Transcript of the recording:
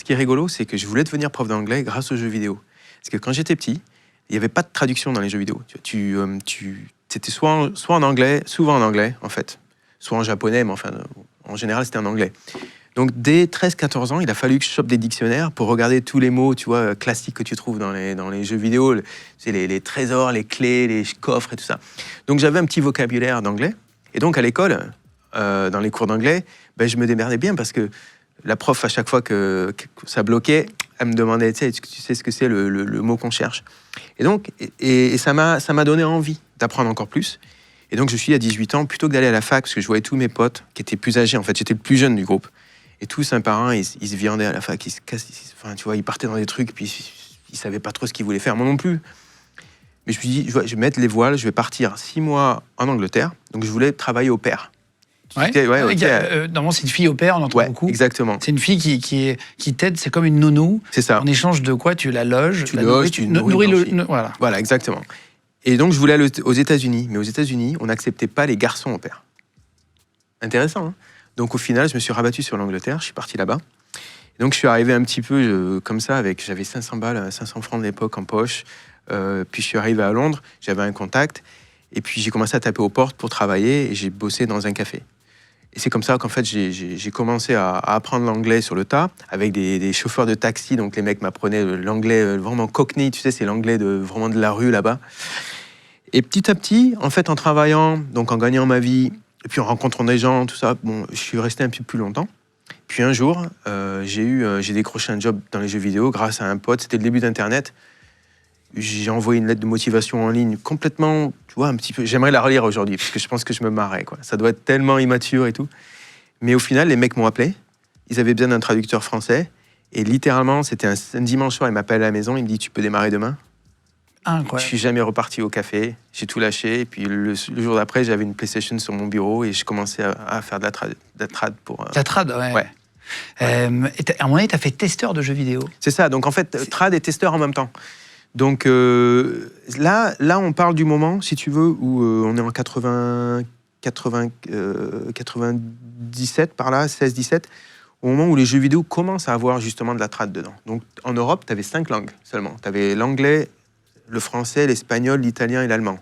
Ce qui est rigolo, c'est que je voulais devenir prof d'anglais grâce aux jeux vidéo. Parce que quand j'étais petit, il n'y avait pas de traduction dans les jeux vidéo. C'était soit en anglais, souvent en anglais, en fait. Soit en japonais, mais enfin, en général, c'était en anglais. Donc, dès 13-14 ans, il a fallu que je chope des dictionnaires pour regarder tous les mots, tu vois, classiques que tu trouves dans les jeux vidéo. C'est les trésors, les clés, les coffres et tout ça. Donc, j'avais un petit vocabulaire d'anglais. Et donc, à l'école, dans les cours d'anglais, ben, je me démerdais bien parce que la prof, à chaque fois que ça bloquait, elle me demandait, tu sais ce que c'est le mot qu'on cherche. Et donc, ça m'a donné envie d'apprendre encore plus. Et donc, je suis à 18 ans, plutôt que d'aller à la fac, parce que je voyais tous mes potes qui étaient plus âgés. En fait, j'étais le plus jeune du groupe. Et tous, un par un, ils se viandaient à la fac, enfin, tu vois, ils partaient dans des trucs, puis ils savaient pas trop ce qu'ils voulaient faire, moi non plus. Mais je me suis dit, je vais mettre les voiles, je vais partir 6 mois en Angleterre. Donc, je voulais travailler au pair. Normalement, c'est une fille au pair, on entend beaucoup. Exactement. C'est une fille qui t'aide, c'est comme une nounou. C'est ça. En échange de quoi tu la loges, tu nourris voilà. Voilà, exactement. Et donc, je voulais aller aux États-Unis. Mais aux États-Unis, on n'acceptait pas les garçons au pair. Intéressant, hein. Donc, au final, je me suis rabattu sur l'Angleterre. Je suis parti là-bas. Et donc, je suis arrivé un petit peu comme ça, j'avais 500 balles, 500 francs de l'époque en poche. Puis, je suis arrivé à Londres. J'avais un contact. Et puis, j'ai commencé à taper aux portes pour travailler. Et j'ai bossé dans un café. Et c'est comme ça qu'en fait, j'ai commencé à apprendre l'anglais sur le tas, avec des chauffeurs de taxi. Donc, les mecs m'apprenaient l'anglais vraiment cockney. Tu sais, c'est l'anglais vraiment de la rue, là-bas. Et petit à petit, en fait, en travaillant, donc en gagnant ma vie, et puis en rencontrant des gens, tout ça, bon, je suis resté un peu plus longtemps. Puis un jour, j'ai décroché un job dans les jeux vidéo grâce à un pote. C'était le début d'Internet. J'ai envoyé une lettre de motivation en ligne complètement, tu vois, un petit peu... J'aimerais la relire aujourd'hui, parce que je pense que je me marrais, quoi. Ça doit être tellement immature et tout. Mais au final, les mecs m'ont appelé. Ils avaient besoin d'un traducteur français. Et littéralement, c'était un dimanche soir, il m'appelle à la maison, il me dit « Tu peux démarrer demain ?» Incroyable. Je suis jamais reparti au café, j'ai tout lâché. Et puis le jour d'après, j'avais une PlayStation sur mon bureau et je commençais à faire de la trad pour... La trad, ouais. Ouais. À un moment donné, tu as fait testeur de jeux vidéo. C'est ça, donc en fait, trad et testeur en même temps. Donc là, on parle du moment, si tu veux, où on est en 97 par là, 16-17, au moment où les jeux vidéo commencent à avoir justement de la trad dedans. Donc en Europe, tu avais 5 langues seulement. Tu avais l'anglais, le français, l'espagnol, l'italien et l'allemand.